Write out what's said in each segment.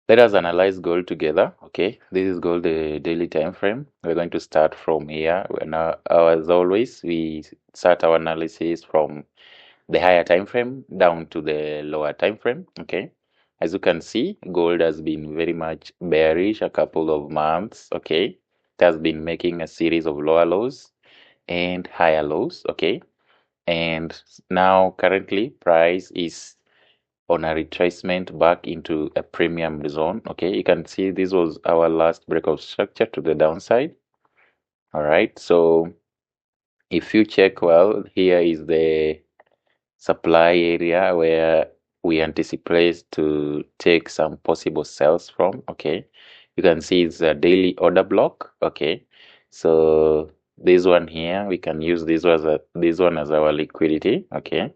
Let us analyze gold together. Okay, this is gold, the daily time frame. We're going to start from here. Now, as always, we start our analysis from the higher time frame down to the lower time frame. Okay, as you can see, gold has been very much bearish a couple of months. Okay, it has been making a series of lower lows and higher lows. Okay, and now currently price is on a retracement back into a premium zone. Okay, you can see this was our last break of structure to the downside. All right, so if you check well, here is the supply area where we anticipate to take some possible sales from. Okay, you can see it's a daily order block. Okay, so this one here, we can use this one as our liquidity. Okay,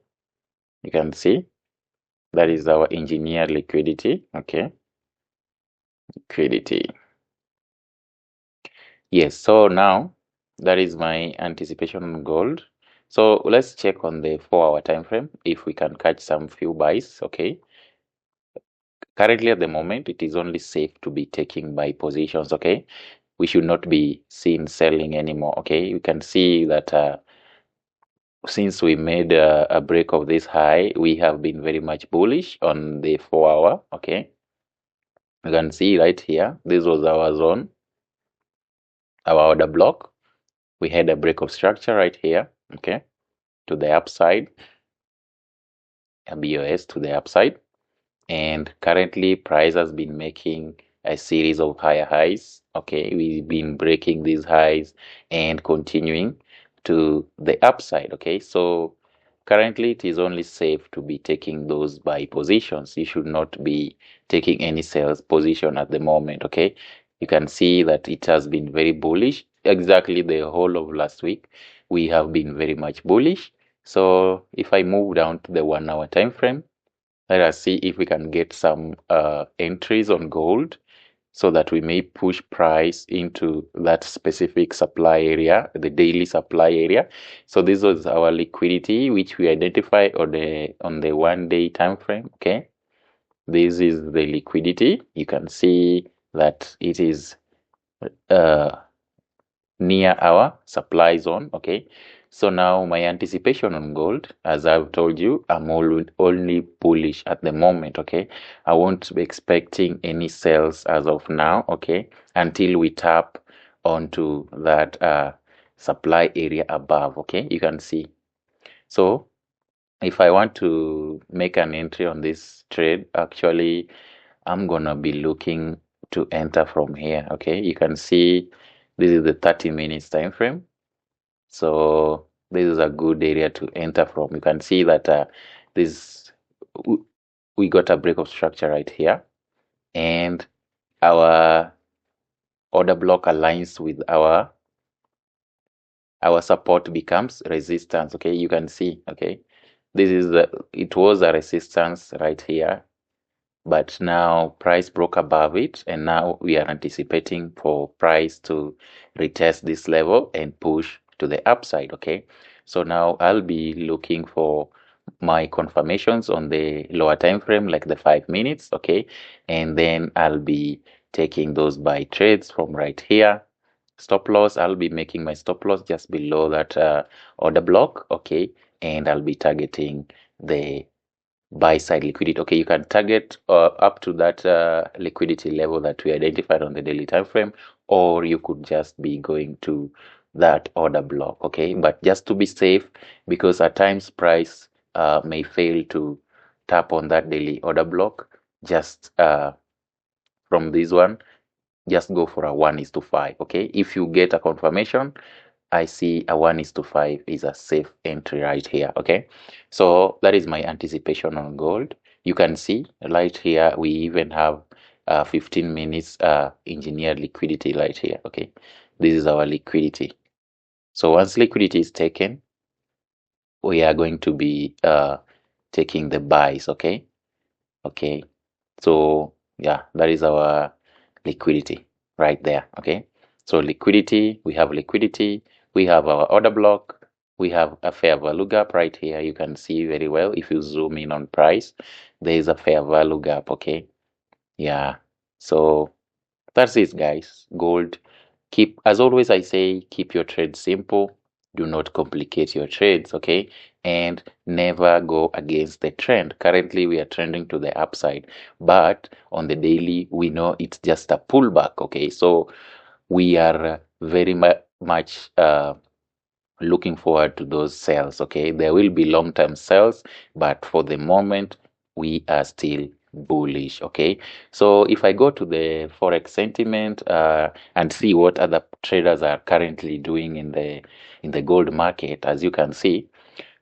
you can see that is our engineered liquidity. Okay, liquidity. Yes, so now that is my anticipation on gold. So let's check on the 4-hour time frame if we can catch some few buys. Okay, currently at the moment it is only safe to be taking buy positions. Okay, we should not be seen selling anymore. Okay, you can see that since we made a break of this high, we have been very much bullish on the 4-hour. Okay, you can see right here, this was our zone, our order block. We had a break of structure right here. Okay, to the upside, a BOS to the upside, and currently price has been making a series of higher highs. Okay, we've been breaking these highs and continuing to the upside. Okay, so currently it is only safe to be taking those buy positions. You should not be taking any sales position at the moment. Okay, you can see that it has been very bullish. Exactly the whole of last week we have been very much bullish. So if I move down to the 1-hour time frame, let us see if we can get some entries on gold so that we may push price into that specific supply area, the daily supply area. So this was our liquidity, which we identify on the 1-day time frame. Okay, this is the liquidity. You can see that it is uh, near our supply zone. Okay, so now my anticipation on gold, as I've told you, I'm only bullish at the moment. Okay, I won't be expecting any sales as of now. Okay, until we tap onto that supply area above. Okay, you can see. So if I want to make an entry on this trade, actually I'm gonna be looking to enter from here. Okay, you can see this is the 30 minutes time frame. So this is a good area to enter from. You can see that this we got a break of structure right here, and our order block aligns with our support becomes resistance. Okay, you can see. Okay, this is it was a resistance right here, but now price broke above it, and now we are anticipating for price to retest this level and push to the upside. Okay, so now I'll be looking for my confirmations on the lower time frame, like the 5 minutes. Okay, and then I'll be taking those buy trades from right here. Stop loss, I'll be making my stop loss just below that order block. Okay, and I'll be targeting the buy side liquidity. Okay, you can target up to that liquidity level that we identified on the daily time frame, or you could just be going to that order block. Okay, but just to be safe, because at times price may fail to tap on that daily order block, just from this one, just go for a 1:5. Okay, if you get a confirmation, I see a 1:5 is a safe entry right here. Okay, so that is my anticipation on gold. You can see right here we even have 15 minutes engineered liquidity right here. Okay, this is our liquidity. So once liquidity is taken, we are going to be taking the buys. Okay, okay, so yeah, that is our liquidity right there. Okay, so liquidity, we have liquidity, we have our order block, we have a fair value gap right here. You can see very well if you zoom in on price, there is a fair value gap. Okay, yeah, So that's it, guys. Gold. Keep, as always, I say, keep your trades simple. Do not complicate your trades, okay? And never go against the trend. Currently, we are trending to the upside, but on the daily, we know it's just a pullback, okay? So we are very much looking forward to those sales, okay? There will be long-term sales, but for the moment, we are still bullish, okay? So if I go to the forex sentiment and see what other traders are currently doing in the gold market, as you can see,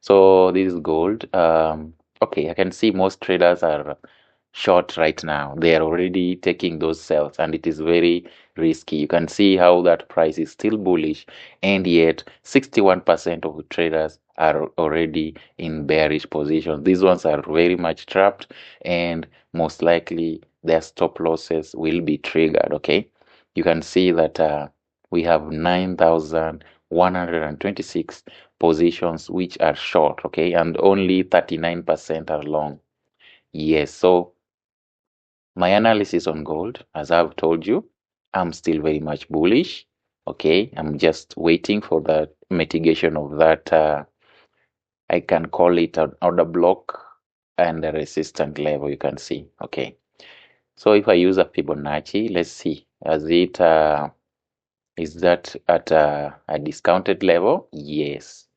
so this is gold. Okay, I can see most traders are short right now. They are already taking those sells, and it is very risky. You can see how that price is still bullish, and yet 61% of the traders are already in bearish positions. These ones are very much trapped, and most likely their stop losses will be triggered. Okay, you can see that we have 9,126 positions which are short, okay, and only 39% are long. Yes, so my analysis on gold, as I've told you, I'm still very much bullish. Okay, I'm just waiting for the mitigation of that. I can call it an order block and a resistant level. You can see. Okay, so if I use a Fibonacci, let's see. Is that at a discounted level? Yes.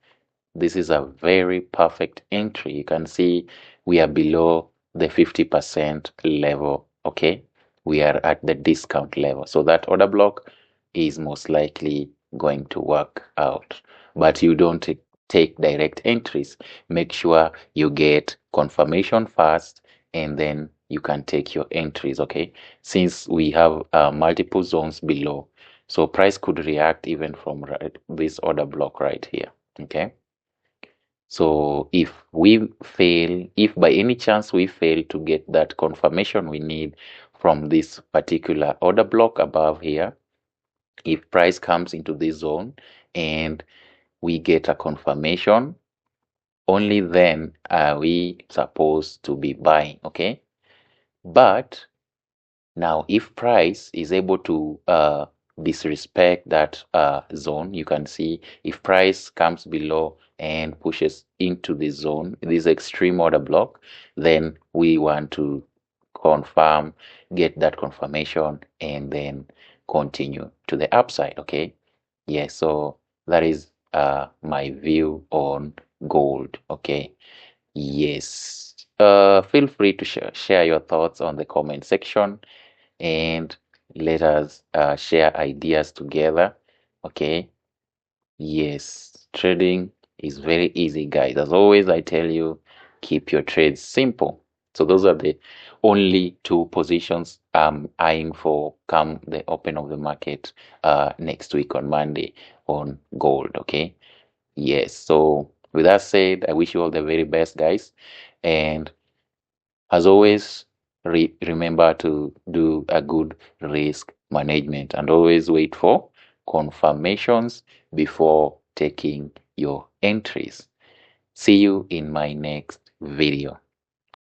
This is a very perfect entry. You can see we are below the 50% level, okay? We are at the discount level. So that order block is most likely going to work out. But you don't take direct entries. Make sure you get confirmation first and then you can take your entries, okay? Since we have multiple zones below. So price could react even from this order block right here, okay? So if by any chance we fail to get that confirmation we need from this particular order block above here, if price comes into this zone and we get a confirmation, only then are we supposed to be buying, okay? But now, if price is able to disrespect that zone, you can see if price comes below and pushes into this zone, this extreme order block, then we want to confirm, get that confirmation, and then continue to the upside, okay? Yes, so that is my view on gold, okay? Yes. Feel free to share your thoughts on the comment section and let us share ideas together. Okay. Yes. Trading is very easy, guys. As always, I tell you, keep your trades simple. So those are the only two positions I'm eyeing for come the open of the market next week on Monday on gold. Okay. Yes. So with that said, I wish you all the very best, guys. And as always, remember to do a good risk management and always wait for confirmations before taking your entries. See you in my next video.